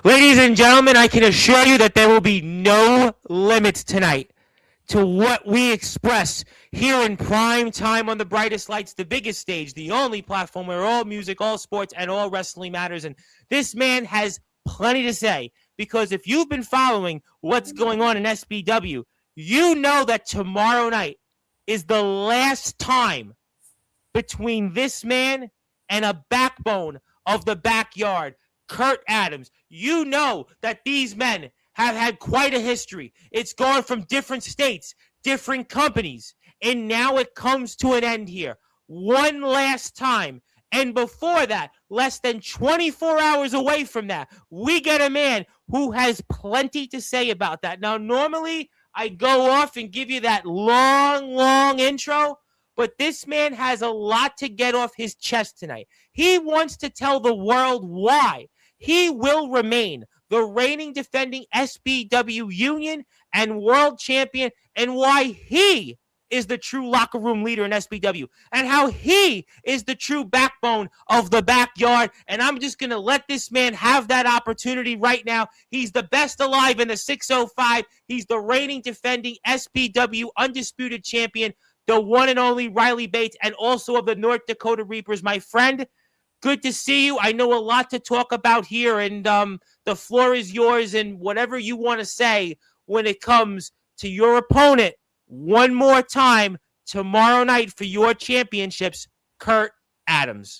Ladies and gentlemen, I can assure you that there will be no limits tonight to what we express here in prime time on the brightest lights, the biggest stage, the only platform where all music, all sports, and all wrestling matters. And this man has plenty to say because if you've been following what's going on in SBW, you know that tomorrow night is the last time between this man and a backbone of the backyard, Kurt Adams. You know that these men have had quite a history. It's gone from different states, different companies, and now it comes to an end here. One last time. And before that, less than 24 hours away from that, we get a man who has plenty to say about that. Now, normally I go off and give you that long intro, but this man has a lot to get off his chest tonight. He wants to tell the world why he will remain the reigning defending SBW Union and world champion, and why he is the true locker room leader in SBW, and how he is the true backbone of the backyard. And I'm just going to let this man have that opportunity right now. He's the best alive in the 605. He's the reigning defending SBW undisputed champion, the one and only Riley Bates, and also of the North Dakota Reapers. My friend, good to see you. I know a lot to talk about here, and the floor is yours, and whatever you want to say when it comes to your opponent one more time tomorrow night for your championships, Kurt Adams.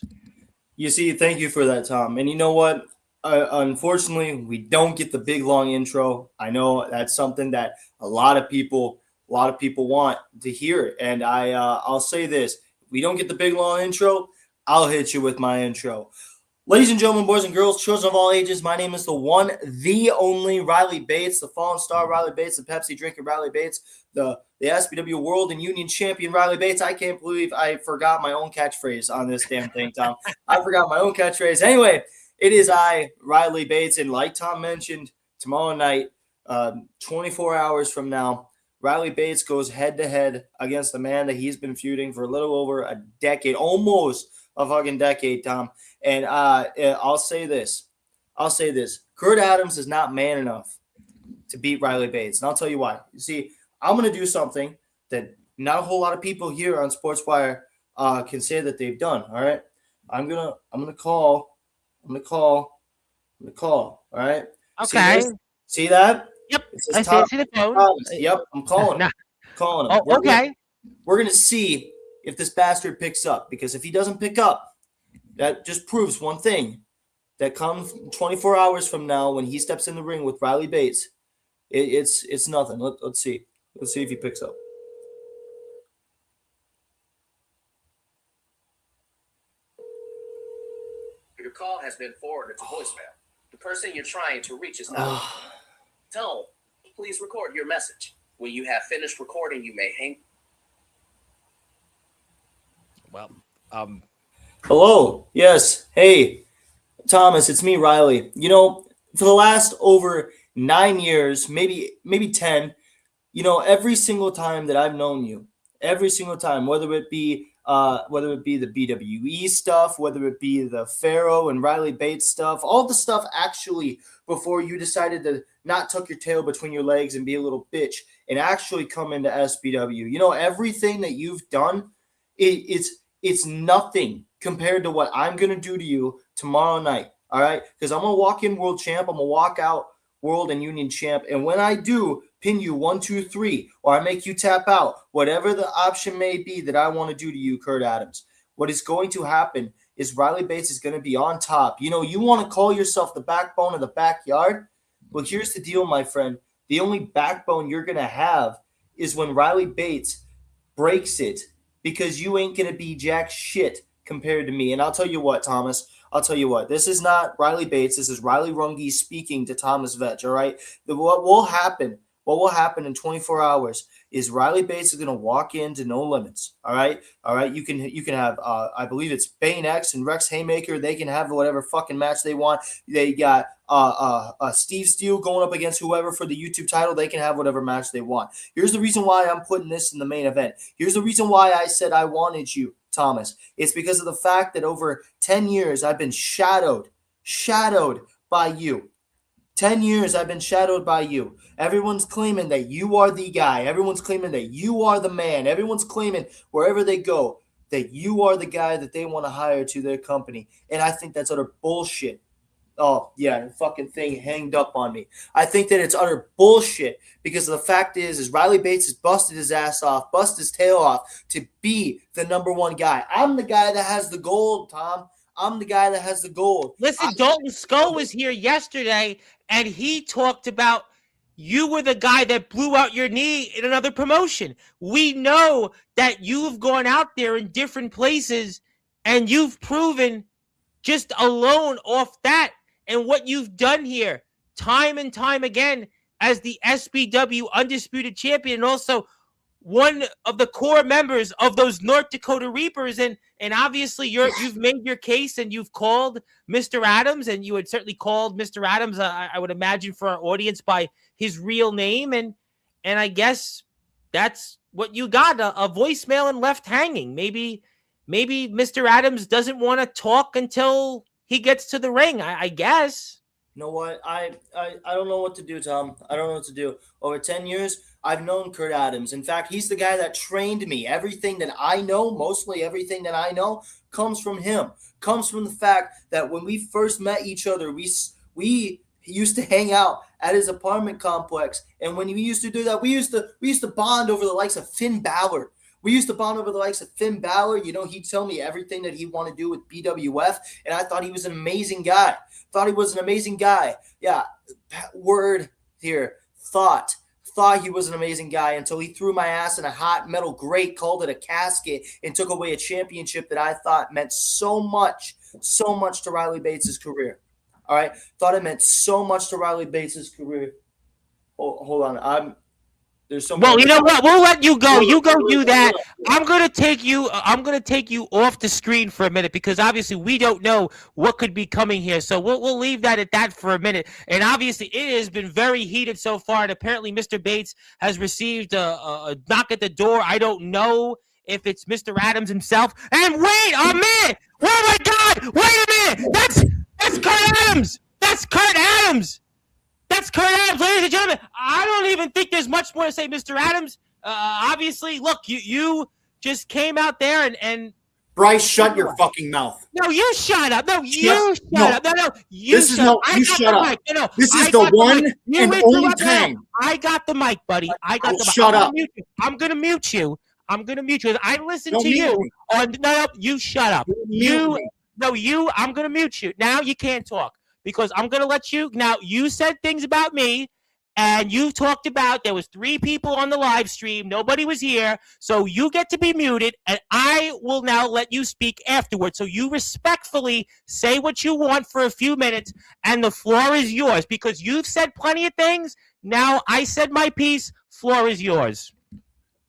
You see, thank you for that, Tom. And you know what? Unfortunately, we don't get the big long intro. I know that's something that a lot of people want to hear. And I'll say this: if we don't get the big long intro, I'll hit you with my intro. Ladies and gentlemen, boys and girls, children of all ages, my name is the one, the only Riley Bates, the fallen star Riley Bates, the Pepsi drinking Riley Bates, the SBW World and Union Champion Riley Bates. I can't believe I forgot my own catchphrase on this damn thing, Tom. I forgot my own catchphrase. Anyway, it is I, Riley Bates, and like Tom mentioned, tomorrow night, 24 hours from now, Riley Bates goes head-to-head against the man that he's been feuding for a little over a decade, almost a fucking decade, Tom. And I'll say this. Kurt Adams is not man enough to beat Riley Bates. And I'll tell you why. You see, I'm going to do something that not a whole lot of people here on Sportswire can say that they've done, all right? I'm going to call, all right? Okay. See that? Yep. I see the phone. Yep, I'm calling him. Calling him. Okay. We're going to see if this bastard picks up, because if he doesn't pick up, that just proves one thing. That comes 24 hours from now when he steps in the ring with Riley Bates, it's nothing. Let's see. Let's see if he picks up. Your call has been forwarded to voicemail. The person you're trying to reach is not. Tone, please record your message. When you have finished recording, you may hang. Well, Hello. Yes. Hey, Thomas, it's me, Riley. You know, for the last over 9 years, maybe 10, you know, every single time that I've known you, every single time, whether it be the BWE stuff, whether it be the Pharaoh and Riley Bates stuff, all the stuff actually before you decided to not tuck your tail between your legs and be a little bitch and actually come into SBW. You know, everything that you've done, it's nothing compared to what I'm going to do to you tomorrow night, all right? Because I'm going to walk in world champ. I'm going to walk out world and union champ. And when I do pin you 1, 2, 3, or I make you tap out, whatever the option may be that I want to do to you, Kurt Adams, what is going to happen is Riley Bates is going to be on top. You know, you want to call yourself the backbone of the backyard? Well, here's the deal, my friend. The only backbone you're going to have is when Riley Bates breaks it, because you ain't going to be jack shit compared to me. And I'll tell you what, Thomas, this is not Riley Bates. This is Riley Runge speaking to Thomas Vetch, all right? What will happen in 24 hours is Riley Bates is going to walk into No Limits, all right? All right, you can have, I believe it's Bane X and Rex Haymaker. They can have whatever fucking match they want. They got Steve Steele going up against whoever for the YouTube title. They can have whatever match they want. Here's the reason why I'm putting this in the main event. Here's the reason why I said I wanted you, Thomas. It's because of the fact that over 10 years I've been shadowed by you. 10 years I've been shadowed by you. Everyone's claiming that you are the guy. Everyone's claiming that you are the man. Everyone's claiming wherever they go that you are the guy that they want to hire to their company. And I think that's utter bullshit. Oh, yeah, the fucking thing hanged up on me. I think that it's utter bullshit because the fact is Riley Bates has busted his ass off, busted his tail off to be the number one guy. I'm the guy that has the gold, Tom. I'm the guy that has the gold. Listen, Dalton Skull was here yesterday, and he talked about you were the guy that blew out your knee in another promotion. We know that you've gone out there in different places, and you've proven just alone off that and what you've done here time and time again as the SBW Undisputed Champion and also one of the core members of those North Dakota Reapers. And obviously you've made your case and you've called Mr. Adams, and you had certainly called Mr. Adams, I would imagine, for our audience by his real name. And I guess that's what you got, a voicemail and left hanging. Maybe Mr. Adams doesn't want to talk until he gets to the ring, I guess. You know what? I don't know what to do, Tom. I don't know what to do. Over 10 years, I've known Kurt Adams. In fact, he's the guy that trained me. Everything that I know, mostly everything that I know, comes from him. Comes from the fact that when we first met each other, we used to hang out at his apartment complex. And when we used to do that, we used to bond over the likes of Finn Balor. We used to bond over the likes of Finn Balor. You know, he'd tell me everything that he wanted to do with BWF, and I thought he was an amazing guy. Yeah, word here. Thought he was an amazing guy until he threw my ass in a hot metal grate, called it a casket, and took away a championship that I thought meant so much to Riley Bates' career. All right? Thought it meant so much to Riley Bates' career. Hold on. Well, you know what? We'll let you go. You go do that. I'm gonna take you off the screen for a minute because obviously we don't know what could be coming here. So we'll leave that at that for a minute. And obviously it has been very heated so far. And apparently Mr. Bates has received a knock at the door. I don't know if it's Mr. Adams himself. And wait a minute! Oh my God! Wait a minute! That's Kurt Adams! That's Kurt Adams! That's Kurt Adams, ladies and gentlemen. I don't even think there's much more to say, Mr. Adams. Obviously, look, you just came out there and Bryce, shut your fucking mouth. No, you shut up. No, you shut up. No, you shut up. You shut up. No, this is the one and only time. I got the mic, buddy. I got the mic. Shut up. I'm gonna mute you. I listened to you. No, you shut up. I'm gonna mute you. Now you can't talk. Because I'm going to let you. Now, you said things about me, and you talked about there was 3 people on the live stream. Nobody was here. So you get to be muted, and I will now let you speak afterwards. So you respectfully say what you want for a few minutes, and the floor is yours. Because you've said plenty of things. Now, I said my piece. Floor is yours.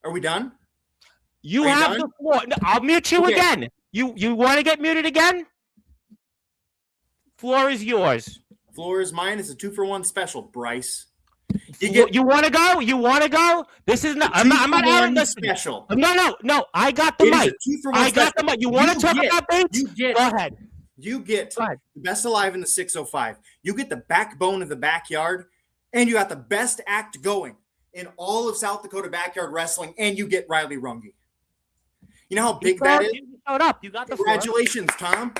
Are we done? You have the floor. No, I'll mute you again. You want to get muted again? Floor is yours. Floor is mine. It's a 2-for-1 special, Bryce. You want to go? You want to go? This is not. I'm not having this special. No. I got the mic. I got the mic. You want to talk about Bates? Go ahead. You get the best alive in the 605. You get the backbone of the backyard, and you got the best act going in all of South Dakota backyard wrestling, and you get Riley Runge. You know how big that is? You showed up. You got the Congratulations, Tom.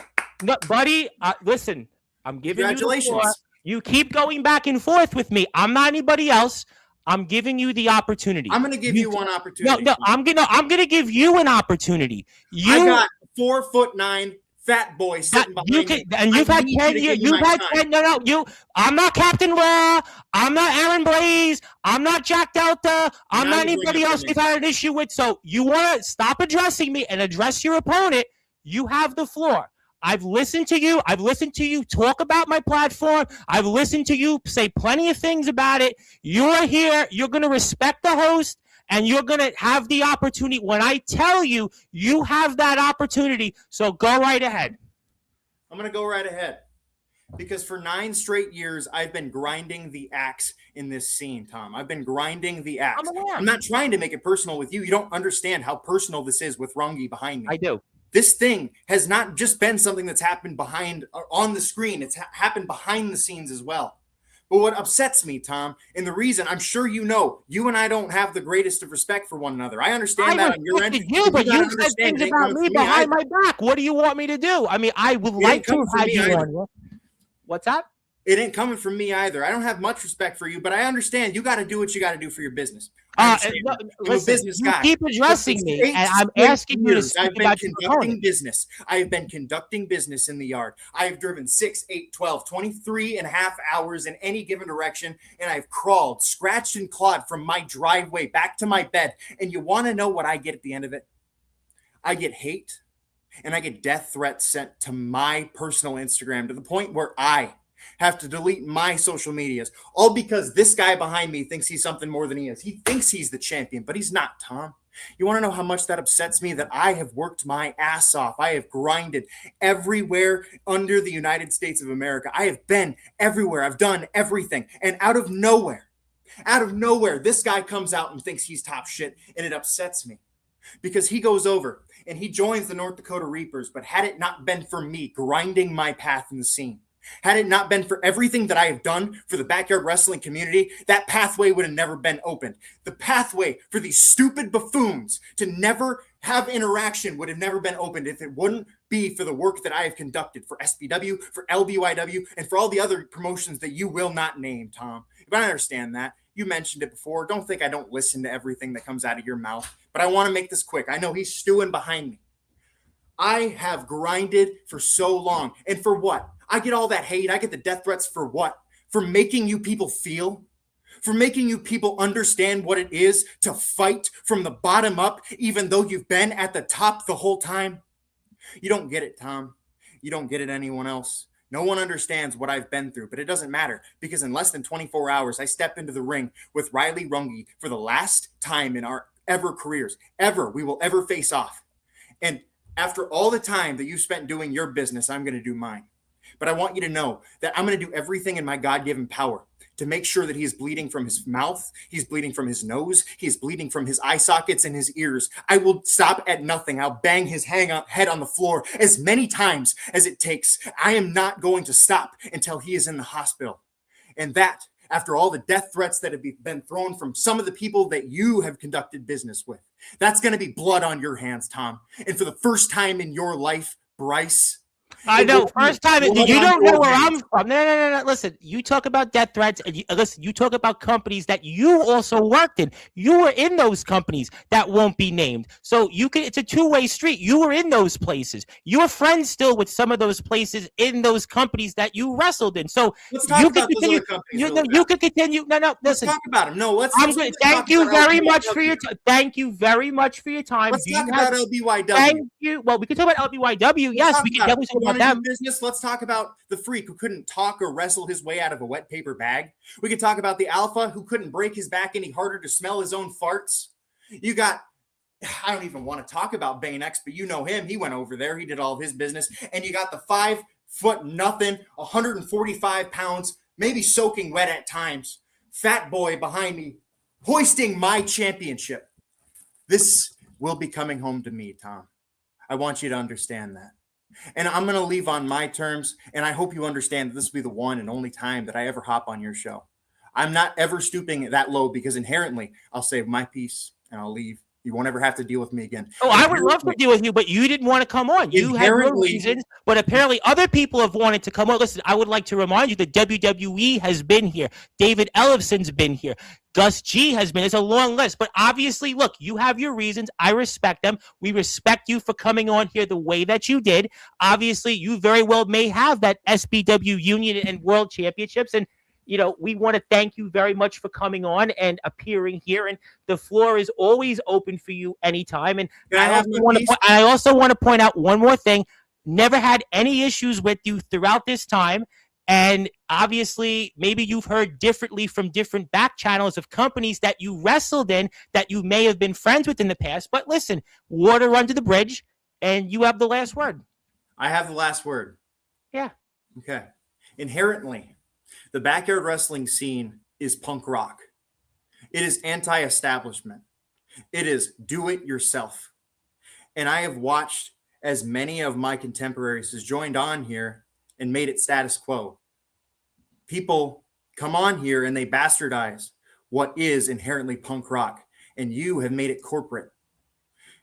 No, buddy, listen, I'm giving you the floor. Congratulations. You keep going back and forth with me. I'm not anybody else. I'm giving you the opportunity. I'm going to give you one opportunity. No, I'm gonna give you an opportunity. I got 4'9" fat boy sitting behind me. And you've had 10 years. You've had 10. No. I'm not Captain Raw. I'm not Aaron Blaze. I'm not Jack Delta. I'm not anybody else you've had an issue with. So you want to stop addressing me and address your opponent. You have the floor. I've listened to you. I've listened to you talk about my platform. I've listened to you say plenty of things about it. You're here. You're going to respect the host, and you're going to have the opportunity. When I tell you, you have that opportunity. So go right ahead. I'm going to go right ahead. Because for 9 straight years, I've been grinding the axe in this scene, Tom. I've been grinding the axe. I'm not trying to make it personal with you. You don't understand how personal this is with Runge behind me. I do. This thing has not just been something that's happened on the screen. It's happened behind the scenes as well. But what upsets me, Tom, and the reason I'm sure you know, you and I don't have the greatest of respect for one another. I understand that on your end. You, but you said things about me behind my back. What do you want me to do? I mean, I would like to have you on. What's that? It ain't coming from me either. I don't have much respect for you, but I understand you got to do what you got to do for your business. I'm a business guy. Keep addressing me, and I'm asking you to speak about your conducting business. I have been conducting business in the yard. I have driven 6, 8, 12, 23 and a half hours in any given direction, and I've crawled, scratched, and clawed from my driveway back to my bed. And you want to know what I get at the end of it? I get hate, and I get death threats sent to my personal Instagram to the point where I have to delete my social medias, all because this guy behind me thinks he's something more than he is. He thinks he's the champion, but he's not, Tom. You want to know how much that upsets me? That I have worked my ass off. I have grinded everywhere under the United States of America. I have been everywhere. I've done everything. And out of nowhere, this guy comes out and thinks he's top shit, and it upsets me. Because he goes over and he joins the North Dakota Reapers, but had it not been for me grinding my path in the scene, had it not been for everything that I have done for the backyard wrestling community, that pathway would have never been opened. The pathway for these stupid buffoons to never have interaction would have never been opened if it wouldn't be for the work that I have conducted for SPW, for LBYW, and for all the other promotions that you will not name, Tom. If I understand that, you mentioned it before. Don't think I don't listen to everything that comes out of your mouth, but I want to make this quick. I know he's stewing behind me. I have grinded for so long. And for what? I get all that hate. I get the death threats for what? For making you people feel? For making you people understand what it is to fight from the bottom up, even though you've been at the top the whole time? You don't get it, Tom. You don't get it, anyone else. No one understands what I've been through, but it doesn't matter because in less than 24 hours, I step into the ring with Riley Runge for the last time in our careers, we will ever face off. And after all the time that you spent doing your business, I'm going to do mine. But I want you to know that I'm going to do everything in my God-given power to make sure that he is bleeding from his mouth, he's bleeding from his nose, he's bleeding from his eye sockets and his ears. I will stop at nothing. I'll bang his head on the floor as many times as it takes. I am not going to stop until he is in the hospital. And that, after all the death threats that have been thrown from some of the people that you have conducted business with, that's going to be blood on your hands, Tom. And for the first time in your life, Bryce, I know. First time. You don't know where I'm from. No. Listen, you talk about death threats, and you talk about companies that you also worked in. You were in those companies that won't be named. So it's a two-way street. You were in those places. You're friends still with some of those places in those companies that you wrestled in. So let's talk about those other companies. You can continue. No. Listen. Let's talk about them. No, let's. Thank you very much for your time. Thank you very much for your time. Let's talk about LBYW. Thank you. Well, we can talk about LBYW. Yes, we can definitely talk about them. Business. Let's talk about the freak who couldn't talk or wrestle his way out of a wet paper bag. We could talk about the alpha who couldn't break his back any harder to smell his own farts. You got, I don't even want to talk about Bane X, but you know him. He went over there. He did all of his business. And you got the 5'0", 145 pounds, maybe soaking wet at times, fat boy behind me, hoisting my championship. This will be coming home to me, Tom. I want you to understand that. And I'm going to leave on my terms, and I hope you understand that this will be the one and only time that I ever hop on your show. I'm not ever stooping that low because inherently I'll save my piece and I'll leave. You won't ever have to deal with me again. Oh, I would love to deal with you, but you didn't want to come on. You had no reasons, but apparently other people have wanted to come on. Listen, I would like to remind you that WWE has been here. David Ellefson's been here. Gus G has been. It's a long list, but obviously, look, you have your reasons. I respect them. We respect you for coming on here the way that you did. Obviously, you very well may have that SBW Union and World Championships, and we want to thank you very much for coming on and appearing here. And the floor is always open for you anytime. And I also want to point out one more thing. Never had any issues with you throughout this time. And obviously, maybe you've heard differently from different back channels of companies that you wrestled in that you may have been friends with in the past. But listen, water under the bridge, and you have the last word. I have the last word. Yeah. Okay. Inherently, the backyard wrestling scene is punk rock. It is anti-establishment. It is do it yourself. And I have watched as many of my contemporaries has joined on here and made it status quo. People come on here and they bastardize what is inherently punk rock, and you have made it corporate.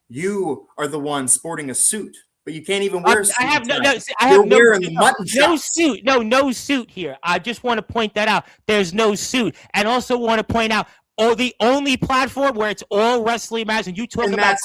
You are the one sporting a suit, but you can't even wear a suit. I have no. You're wearing the mutton no chops. suit. No suit here. I just want to point that out. There's no suit, and also want to point out. The only platform where it's all wrestling matches, and you talk about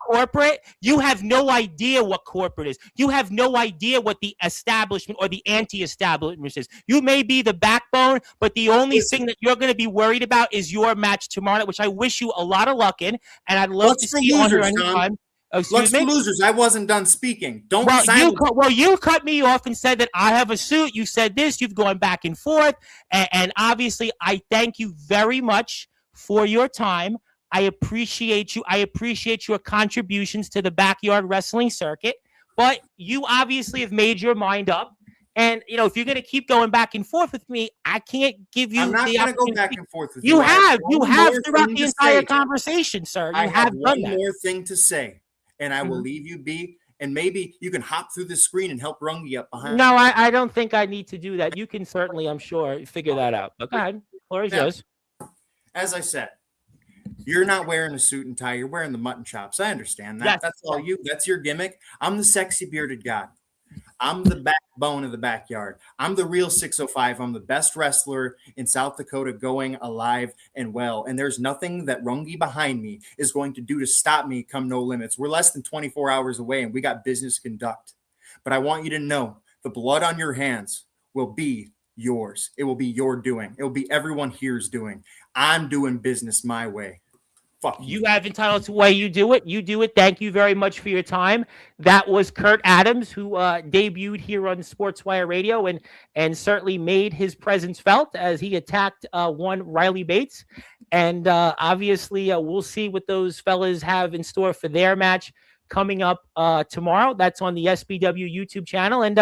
corporate, you have no idea what corporate is. You have no idea what the establishment or the anti-establishment is. You may be the backbone, but the only thing that you're going to be worried about is your match tomorrow night, which I wish you a lot of luck in, and I'd love to see you on here anytime. Let's for losers. I wasn't done speaking. You cut me off and said that I have a suit. You said this. You've gone back and forth, and obviously, I thank you very much for your time. I appreciate you. I appreciate your contributions to the backyard wrestling circuit. But you obviously have made your mind up, and if you're going to keep going back and forth with me, I can't give you. I'm not going to go back and forth with you. You have throughout the entire conversation, sir. You have done that. One more thing to say. And I will leave you be, and maybe you can hop through the screen and help Rungy up behind. No, I don't think I need to do that. You can certainly, I'm sure, figure that out. But go ahead. Floor is yours. As I said, you're not wearing a suit and tie. You're wearing the mutton chops. I understand that. Yes. That's all you. That's your gimmick. I'm the sexy bearded god. I'm the backbone of the backyard. I'm the real 605. I'm the best wrestler in South Dakota going alive and well. And there's nothing that Rungy behind me is going to do to stop me come No Limits. We're less than 24 hours away and we got business to conduct. But I want you to know the blood on your hands will be yours. It will be your doing. It will be everyone here's doing. I'm doing business my way. Fuck you have entitled to the way you do it. You do it. Thank you very much for your time. That was Kurt Adams, who debuted here on Sportswire Radio and certainly made his presence felt as he attacked one Riley Bates. And obviously, we'll see what those fellas have in store for their match coming up tomorrow. That's on the SBW YouTube channel. And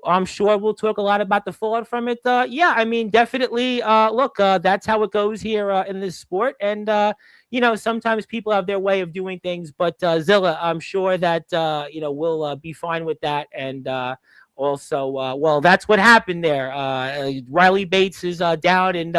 I'm sure we'll talk a lot about the fallout from it. Definitely. Look, that's how it goes here in this sport. And, sometimes people have their way of doing things. But Zilla, I'm sure that, we'll be fine with that. And also, that's what happened there. Riley Bates is down and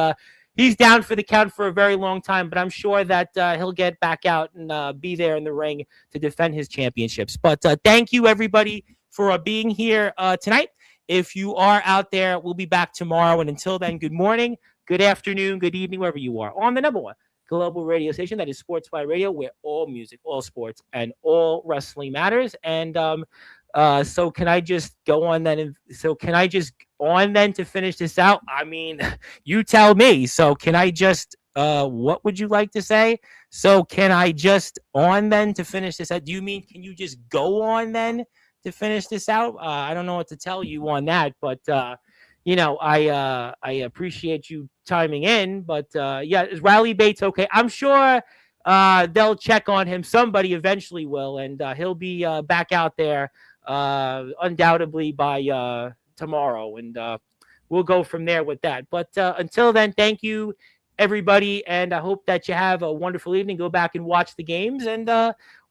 he's down for the count for a very long time, but I'm sure that he'll get back out and be there in the ring to defend his championships. But thank you, everybody, for being here tonight. If you are out there, we'll be back tomorrow. And until then, good morning, good afternoon, good evening, wherever you are, on the number one global radio station that is Sportswire Radio, where all music, all sports, and all wrestling matters. And so can I just go on then? To finish this out? I mean, you tell me. So can I just, what would you like to say? So can I just on then to finish this out? Do you mean, can you just go on then to finish this out? I don't know what to tell you on that, but, I appreciate you chiming in, but is Riley Bates okay? I'm sure they'll check on him. Somebody eventually will, and he'll be back out there undoubtedly by tomorrow, and we'll go from there with that. But until then, thank you, everybody, and I hope that you have a wonderful evening. Go back and watch the games, and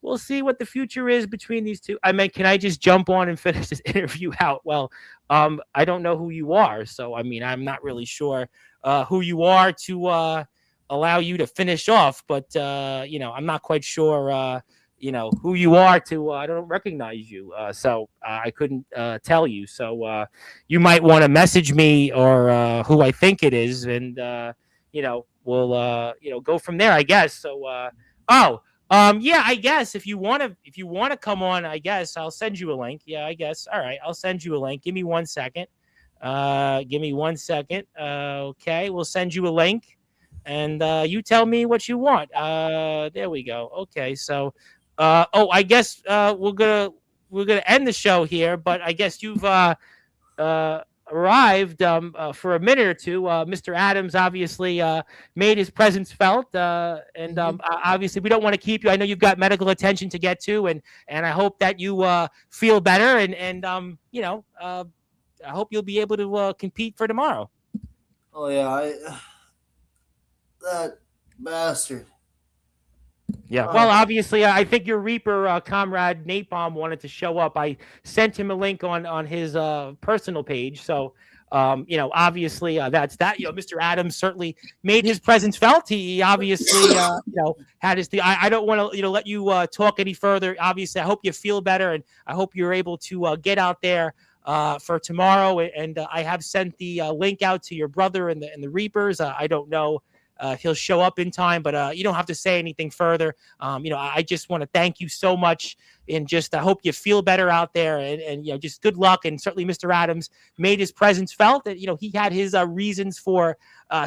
we'll see what the future is between these two. I mean, can I just jump on and finish this interview out? Well, I don't know who you are, so I'm not really sure who you are to allow you to finish off, but I'm not quite sure who you are to, I don't recognize you. So I couldn't tell you. So you might want to message me or who I think it is. And, we'll, go from there, I guess. So, I guess if you want to come on, I guess I'll send you a link. Yeah, I guess. All right. I'll send you a link. Give me 1 second. Okay. We'll send you a link and you tell me what you want. There we go. Okay. So, I guess we're gonna end the show here, but I guess you've arrived for a minute or two. Mr. Adams obviously made his presence felt, and obviously we don't want to keep you. I know you've got medical attention to get to, and I hope that you feel better, and I hope you'll be able to compete for tomorrow. Oh yeah, that bastard. Yeah, well, obviously, I think your Reaper comrade Napalm wanted to show up. I sent him a link on his personal page, so Obviously that's that. Mr. Adams certainly made his presence felt. He obviously, had his. I don't want to, let you talk any further. Obviously, I hope you feel better, and I hope you're able to get out there for tomorrow. And I have sent the link out to your brother and the Reapers. I don't know if he'll show up in time, but you don't have to say anything further. I just want to thank you so much, and just I hope you feel better out there, and just good luck. And certainly, Mr. Adams made his presence felt. That he had his reasons for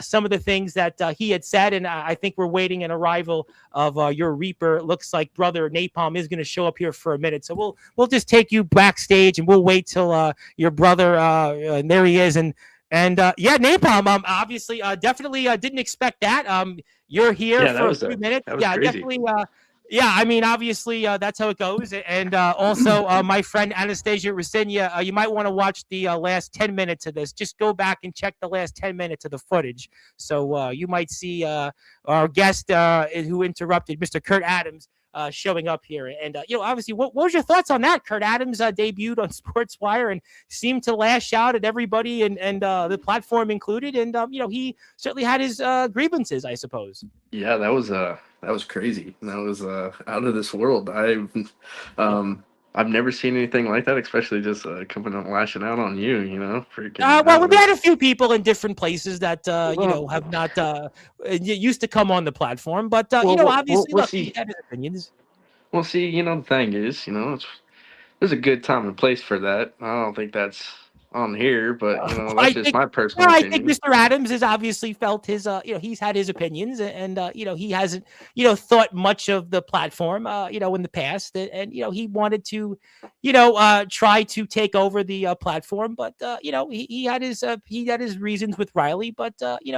some of the things that he had said, and I think we're waiting an arrival of your Reaper. It looks like Brother Napalm is going to show up here for a minute, so we'll just take you backstage, and we'll wait till your brother. And there he is, and Napalm. Obviously, definitely didn't expect that. You're here for a few minutes. Yeah, crazy. Definitely. I mean, obviously, that's how it goes. And also, my friend Anastasia Rosinia, you might want to watch the last 10 minutes of this. Just go back and check the last 10 minutes of the footage. So you might see our guest who interrupted, Mr. Kurt Adams, showing up here. And, obviously, what was your thoughts on that? Kurt Adams debuted on Sportswire and seemed to lash out at everybody and the platform included. And, he certainly had his grievances, I suppose. Yeah, that was crazy. That was out of this world. I've never seen anything like that, especially just coming and lashing out on you, Well, we had a few people in different places that, have not used to come on the platform, but, obviously, look, he had his opinions. Well, see, the thing is, there's a good time and place for that. I don't think that's on here, but, that's just my personal opinion. I think Mr. Adams has obviously felt his, he's had his opinions, and, he hasn't, thought much of the platform, in the past, and he wanted to, try to take over the platform, but, he had his reasons with Riley, but,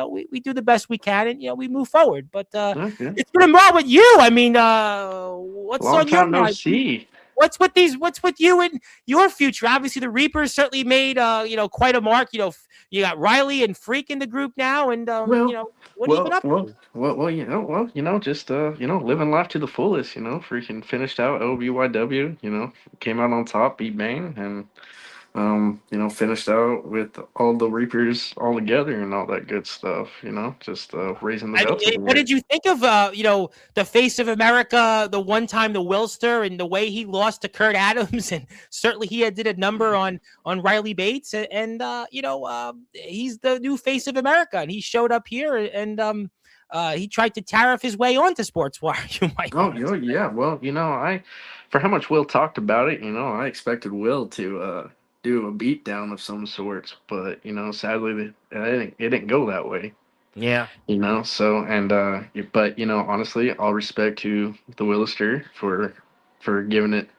we do the best we can, and, we move forward, but it's been involved with you. I mean, what's long on your mind? No see. What's with you and your future? Obviously, the Reapers certainly made, quite a mark. You got Riley and Freak in the group now, and what have you been up to? Just living life to the fullest. Freaking finished out OBYW. Came out on top, beat Bane, and finished out with all the Reapers all together and all that good stuff. Just raising the belts. What did you think of the face of America, the one time the Wilster, and the way he lost to Kurt Adams, and certainly he did a number on Riley Bates, and he's the new face of America, and he showed up here, and he tried to tariff his way onto Sportswire. You might. Oh yeah. Well, for how much Will talked about it, I expected Will to do a beatdown of some sorts, but sadly it didn't go that way. Yeah. So but honestly, all respect to the Willister for giving it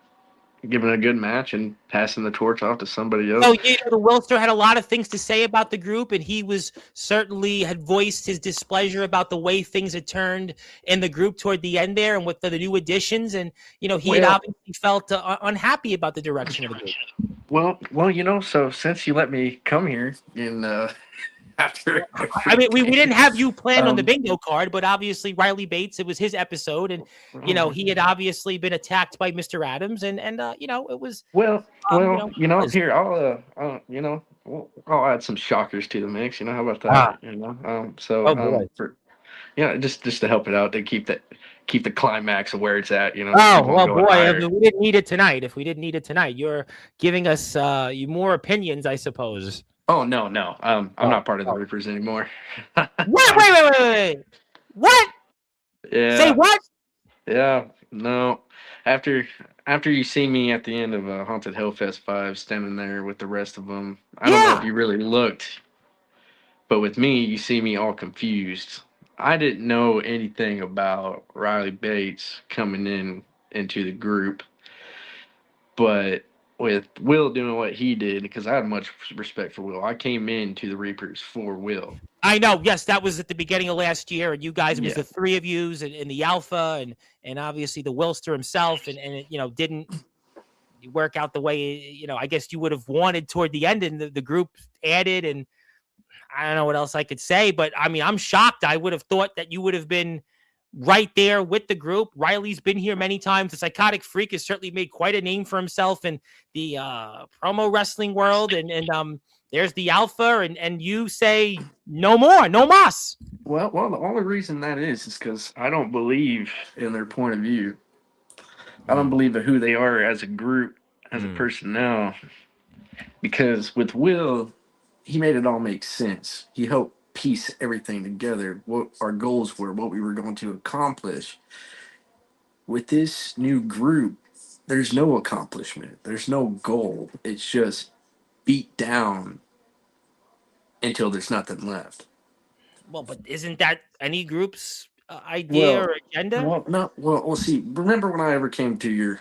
a good match and passing the torch off to somebody else. Oh, the Wilster had a lot of things to say about the group, and he was certainly had voiced his displeasure about the way things had turned in the group toward the end there, and with the new additions, and he had obviously felt unhappy about the direction of the group. Well, so since you let me come here in after, I mean, we didn't have you planned on the bingo card, but obviously Riley Bates, it was his episode, and he had obviously been attacked by Mr. Adams, and it was here I'll add some shockers to the mix. How about that? Just to help it out, to keep the climax of where it's at. We didn't need it tonight. If we didn't need it tonight, you're giving us more opinions, I suppose. Oh no. I'm not part of the Reapers anymore. Wait. What? Yeah. Say what? Yeah. No. After you see me at the end of Haunted Hellfest 5 standing there with the rest of them, I don't know if you really looked, but with me, you see me all confused. I didn't know anything about Riley Bates coming into the group, but with Will doing what he did, because I had much respect for Will, I came into the Reapers for Will. I know. Yes, that was at the beginning of last year, and you guys, it was the three of yous and the Alpha, and obviously the Wilster himself, and it didn't work out the way I guess you would have wanted toward the end, and the group added, and I don't know what else I could say, but I mean, I'm shocked. I would have thought that you would have been right there with the group. Riley's been here many times. The Psychotic Freak has certainly made quite a name for himself in the promo wrestling world. And there's the Alpha, and you say no more, no mas. Well, the only reason that is because I don't believe in their point of view. I don't believe in who they are as a group, as a personnel. Because with Will, he made it all make sense. He helped piece everything together, what our goals were, what we were going to accomplish. With this new group, there's no accomplishment. There's no goal. It's just beat down until there's nothing left. Well, but isn't that any group's idea or agenda? Well, see, remember when I ever came to your...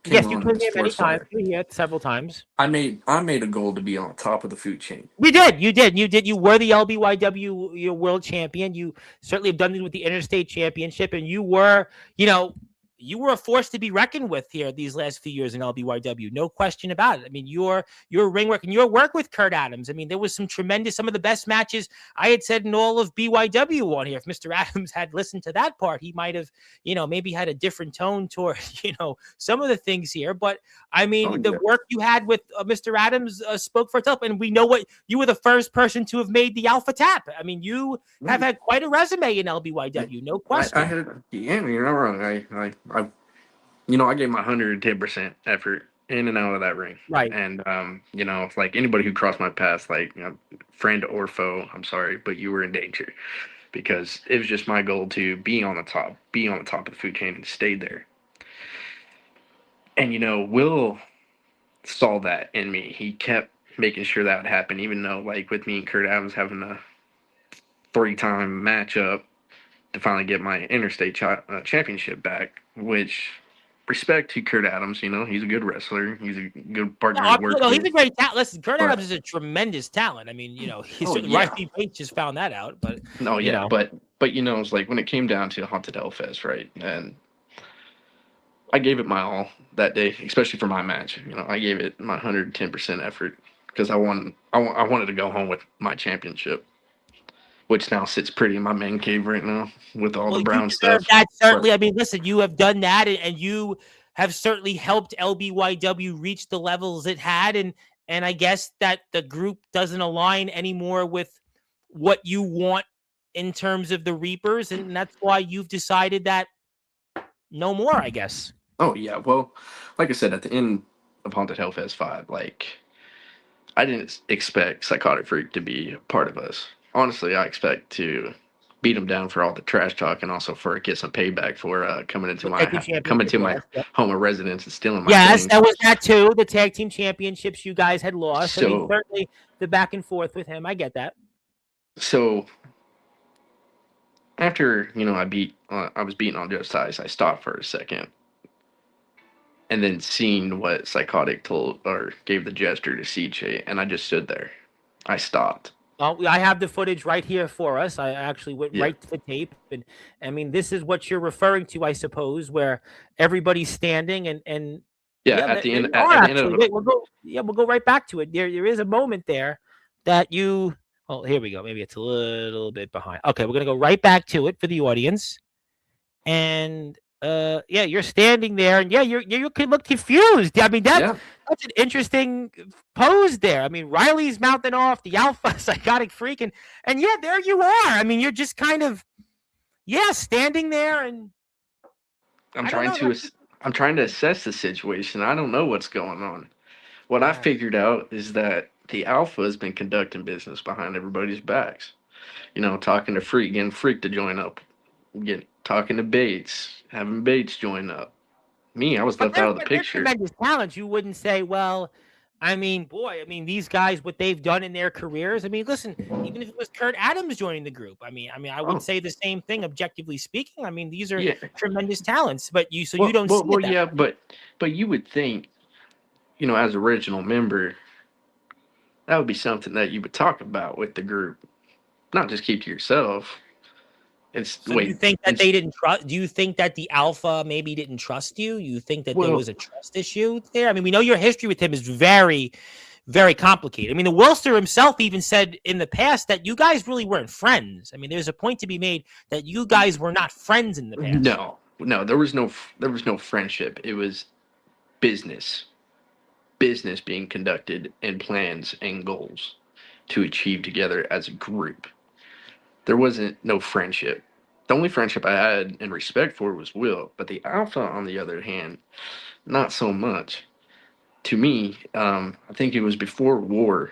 Yes, you came here many times. You were here several times. I made a goal to be on top of the food chain. You did. You were the LBYW world champion. You certainly have done it with the Interstate Championship, and you were a force to be reckoned with here these last few years in LBYW. No question about it. I mean, your ring work and your work with Kurt Adams. I mean, there was some of the best matches I had said in all of BYW on here. If Mr. Adams had listened to that part, he might have, maybe had a different tone toward, some of the things here. But I mean, the work you had with Mr. Adams spoke for itself. And we know what you were the first person to have made the Alpha Tap. I mean, you have had quite a resume in LBYW. No question. You're not wrong. I gave my 110% effort in and out of that ring. Right. And, like anybody who crossed my path, like friend or foe, I'm sorry, but you were in danger because it was just my goal to be on the top of the food chain and stay there. And, Will saw that in me. He kept making sure that would happen, even though like with me and Kurt Adams having a 3-time matchup to finally get my interstate championship back, which respect to Kurt Adams, he's a good wrestler. He's a good partner to work with. He's a great talent. Listen, Kurt Adams is a tremendous talent. I mean, Riley Bates just found that out, but but it's like when it came down to Haunted Hellfest, right? And I gave it my all that day, especially for my match. I gave it my 110% effort because I wanted to go home with my championship, which now sits pretty in my man cave right now with all the brown stuff. That certainly. I mean, listen, you have done that, and you have certainly helped LBYW reach the levels it had, and I guess that the group doesn't align anymore with what you want in terms of the Reapers, and that's why you've decided that no more, I guess. Oh yeah, well, like I said, at the end of Haunted Hellfest 5, like I didn't expect Psychotic Freak to be a part of us. Honestly, I expect to beat him down for all the trash talk and also for get some payback for coming into my home of residence and stealing my things. That was that too. The tag team championships you guys had lost. So, I mean, certainly the back and forth with him. I get that. So after I was beating on Just Ice, I stopped for a second, and then seeing what Psychotic told or gave the gesture to CJ, and I just stood there. I stopped. I have the footage right here for us. I actually went right to the tape. And I mean, this is what you're referring to, I suppose, where everybody's standing and at the end of it. We'll go right back to it. There is a moment there that you here we go. Maybe it's a little bit behind. Okay, we're gonna go right back to it for the audience. And you're standing there, and you can look confused. I mean, that's an interesting pose there. I mean, Riley's mouthing off the Alpha Psychotic Freak, and there you are. I mean, you're just kind of standing there, and I'm trying to assess the situation. I don't know what's going on. What I figured out is that the Alpha has been conducting business behind everybody's backs. Talking to Freak, getting Freak to join up, talking to Bates, having Bates join up. Me, I was left out of the picture. Tremendous talent. You wouldn't say, well, I mean, these guys, what they've done in their careers. I mean, listen, even if it was Kurt Adams joining the group, I mean, I would say the same thing, objectively speaking. I mean, these are tremendous talents, but you don't see that. Yeah, but you would think, as original member, that would be something that you would talk about with the group, not just keep to yourself. Do you think that they didn't trust? Do you think that the Alpha maybe didn't trust you? You think that there was a trust issue there? I mean, we know your history with him is very, very complicated. I mean, the Wilster himself even said in the past that you guys really weren't friends. I mean, there's a point to be made that you guys were not friends in the past. No, there was no friendship. It was business being conducted, and plans and goals to achieve together as a group. There wasn't no friendship. The only friendship I had and respect for was Will, but the Alpha, on the other hand, not so much. To me, I think it was before war.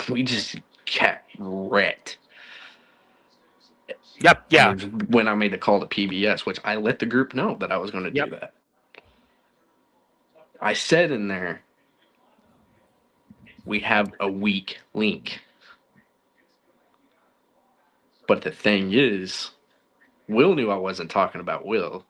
We just got wrecked. Yep. Yeah. When I made the call to PBS, which I let the group know that I was going to do that. I said in there, we have a weak link. But the thing is, Will knew I wasn't talking about Will.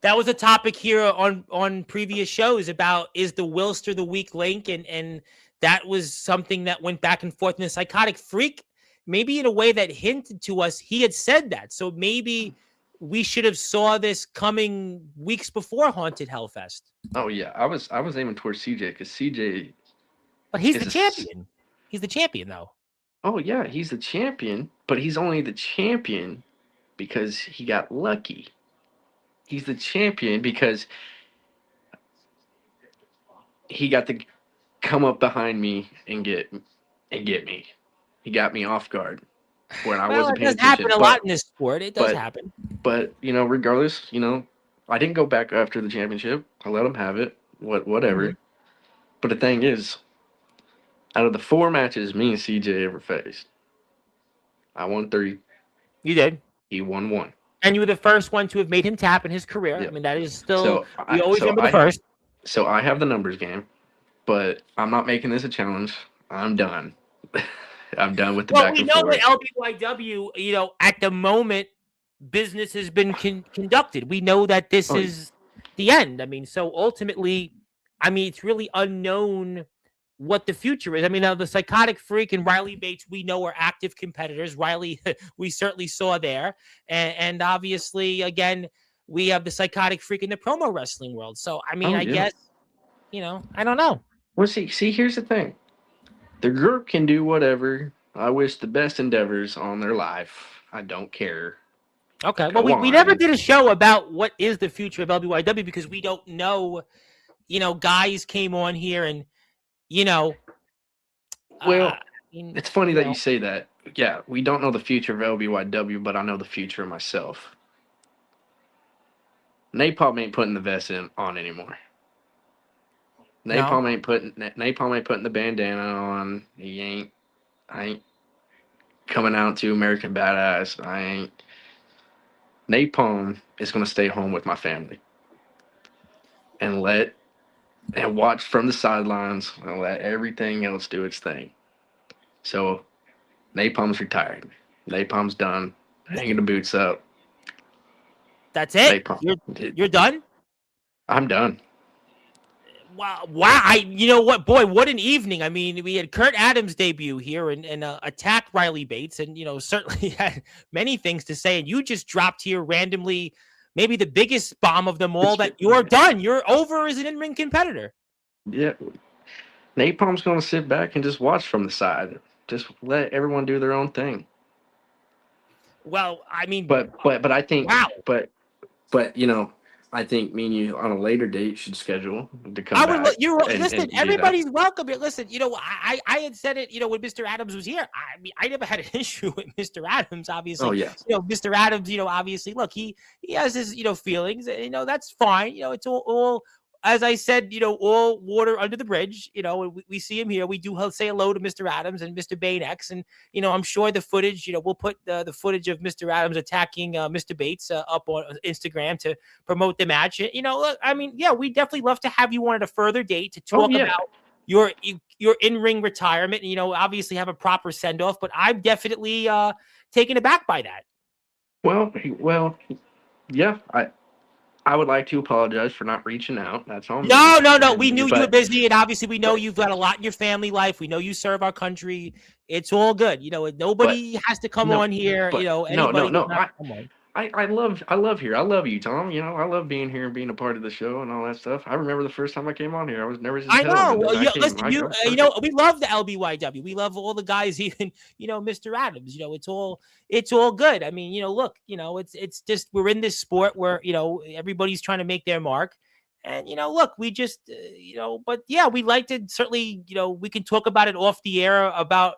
That was a topic here on previous shows about, is the Wilster the weak link? And that was something that went back and forth. And the Psychotic Freak, maybe in a way that hinted to us, he had said that. So maybe we should have saw this coming weeks before Haunted Hellfest. Oh yeah, I was aiming towards CJ because CJ. But he's the champion. He's the champion, though. Oh yeah, he's the champion, but he's only the champion because he got lucky. He's the champion because he got to come up behind me and get me. He got me off guard when I wasn't paying attention. It does happen a lot in this sport. It does happen. But regardless, I didn't go back after the championship. I let him have it. Whatever. Mm-hmm. But the thing is, out of the 4 matches me and CJ ever faced, I won 3. You did. He won 1. And you were the first one to have made him tap in his career. Yep. I mean, that is still, we always remember the first. So I have the numbers game, but I'm not making this a challenge. I'm done. I'm done with the back and forth. We know that LBYW, at the moment, business has been conducted. We know that this is the end. I mean, so ultimately, it's really unknown what the future is. I mean, now the Psychotic Freak and Riley Bates, we know, are active competitors. Riley, we certainly saw there. And obviously, again, we have the Psychotic Freak in the promo wrestling world. So, I guess, I don't know. Well, see, here's the thing. The group can do whatever. I wish the best endeavors on their life. I don't care. Okay. Well, we never did a show about what is the future of LBYW because we don't know, guys came on here and, well, it's funny that you say that. Yeah, we don't know the future of LBYW, but I know the future of myself. Napalm ain't putting the vest on anymore. Napalm ain't putting the bandana on. I ain't coming out to American Badass. Napalm is gonna stay home with my family and watch from the sidelines and let everything else do its thing. So Napalm's retired. Napalm's done. Hanging the boots up. That's it? You're done? I'm done. Wow. You know what, boy, what an evening. I mean, we had Kurt Adams debut here and attacked Riley Bates and, certainly had many things to say. And you just dropped here randomly, maybe the biggest bomb of them all, that you're done. You're over as an in-ring competitor. Yeah. Napalm's going to sit back and just watch from the side. Just let everyone do their own thing. Well, but I think, wow. But I think me and you on a later date should schedule to come back. Listen, everybody's welcome here. Listen, I had said it, when Mr. Adams was here. I never had an issue with Mr. Adams, obviously. Oh, yes. Mr. Adams, obviously, look, he has his, feelings, that's fine. It's all, as I said, all water under the bridge. We see him here. We do say hello to Mr. Adams and Mr. Bane X. And, I'm sure the footage, we'll put the footage of Mr. Adams attacking Mr. Bates up on Instagram to promote the match. Look, we definitely love to have you on at a further date to talk about your in-ring retirement and, obviously have a proper send-off. But I'm definitely taken aback by that. Well, yeah, I would like to apologize for not reaching out. That's all. No. We knew you were busy, and obviously we know you've got a lot in your family life. We know you serve our country. It's all good. Nobody has to come on here. Anybody No. I love here. I love you, Tom. You know, I love being here and being a part of the show and all that stuff. I remember the first time I came on here. I was nervous as I hell, know. but Well, then I yeah, came. listen, I was you know, perfect. we love the LBYW. We love all the guys, even Mr. Adams. It's all good. I mean, look, it's just we're in this sport where everybody's trying to make their mark, and look, we just but yeah, we like to certainly we can talk about it off the air about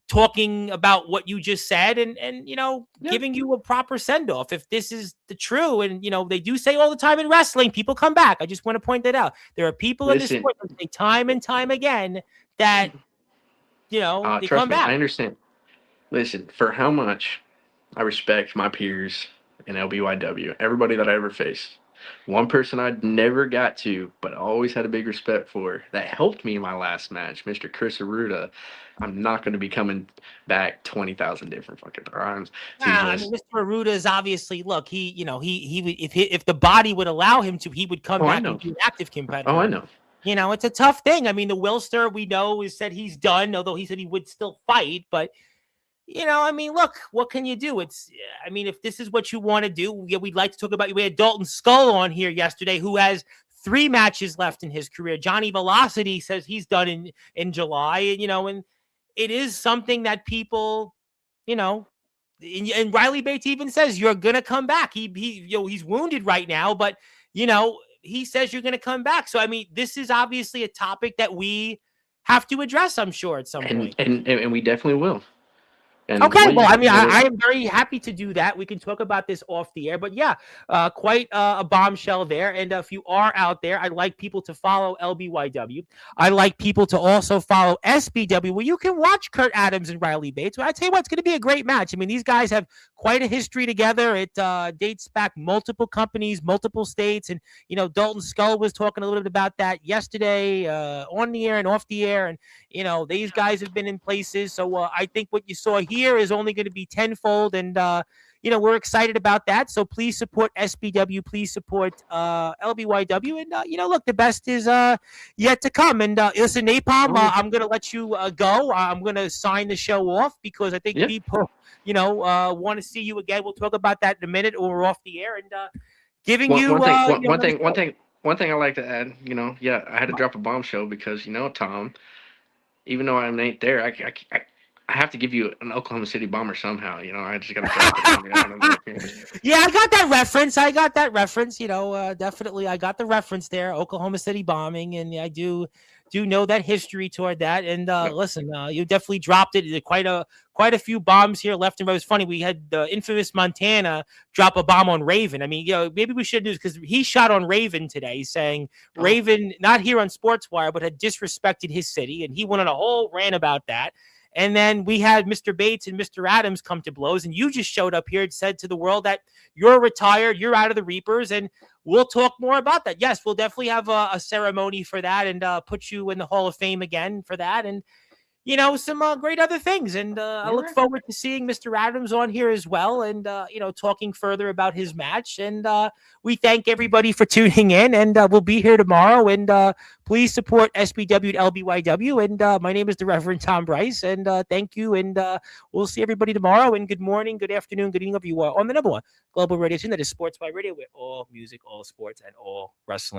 talking about what you just said and Yeah. giving you a proper send off if this is the true. And they do say all the time in wrestling, people come back. I just want to point that out. There are people in this Listen, sport that say time and time again that they trust come me, I back. understand. Listen, for how much I respect my peers in LBYW, everybody that I ever faced. One person I never got to, but always had a big respect for, that helped me in my last match, Mr. Chris Aruda. I'm not going to be coming back 20,000 different fucking times to I mean, just. Mr. Aruda is obviously look. He would if the body would allow him to, he would come Oh, I back and know. be an active competitor. Oh, I know. It's a tough thing. I mean, the Wilster we know is said he's done, although he said he would still fight, but. I mean, look, what can you do? I mean, if this is what you want to do, we'd like to talk about. We had Dalton Skull on here yesterday, who has 3 matches left in his career. Johnny Velocity says he's done in July, and it is something that people, and Riley Bates even says you're gonna come back. He's wounded right now, but he says you're gonna come back. So I mean, this is obviously a topic that we have to address, I'm sure, at some point. And we definitely will. And okay, well, I mean, I am very happy to do that. We can talk about this off the air, but yeah, quite a bombshell there. And if you are out there, I'd like people to follow LBYW. I like people to also follow SBW, where you can watch Kurt Adams and Riley Bates. Well, I tell you what, it's going to be a great match. I mean, these guys have quite a history together. It dates back multiple companies, multiple states, and Dalton Skull was talking a little bit about that yesterday on the air and off the air, and these guys have been in places. So I think what you saw here is only going to be tenfold, and we're excited about that. So please support SBW, please support LBYW, and look, the best is yet to come. And listen, Napalm, I'm going to let you go. I'm going to sign the show off because I think people want to see you again. We'll talk about that in a minute, or we're off the air, and giving one thing I like to add, I had to drop a bombshell because Tom, even though I ain't there, I have to give you an Oklahoma City bomber somehow. I just got to drop it. Yeah, I got that reference. Definitely, I got the reference there. Oklahoma City bombing, and I do know that history toward that. And listen, you definitely dropped it. Quite a few bombs here left and right. It was funny. We had the infamous Montana drop a bomb on Raven. I mean, maybe we should do this because he shot on Raven today, saying Raven, not here on Sportswire, but had disrespected his city, and he went on a whole rant about that. And then we had Mr. Bates and Mr. Adams come to blows, and you just showed up here and said to the world that you're retired, you're out of the Reapers, and we'll talk more about that. Yes, we'll definitely have a ceremony for that and put you in the Hall of Fame again for that, and some great other things. And I look forward to seeing Mr. Adams on here as well, and talking further about his match. And we thank everybody for tuning in, and we'll be here tomorrow. And please support SBW and LBYW. And my name is the Reverend Tom Bryce, and thank you. And we'll see everybody tomorrow. And good morning, good afternoon, good evening, if you are on the number one global radio station that is Sportswire Radio, with all music, all sports, and all wrestling.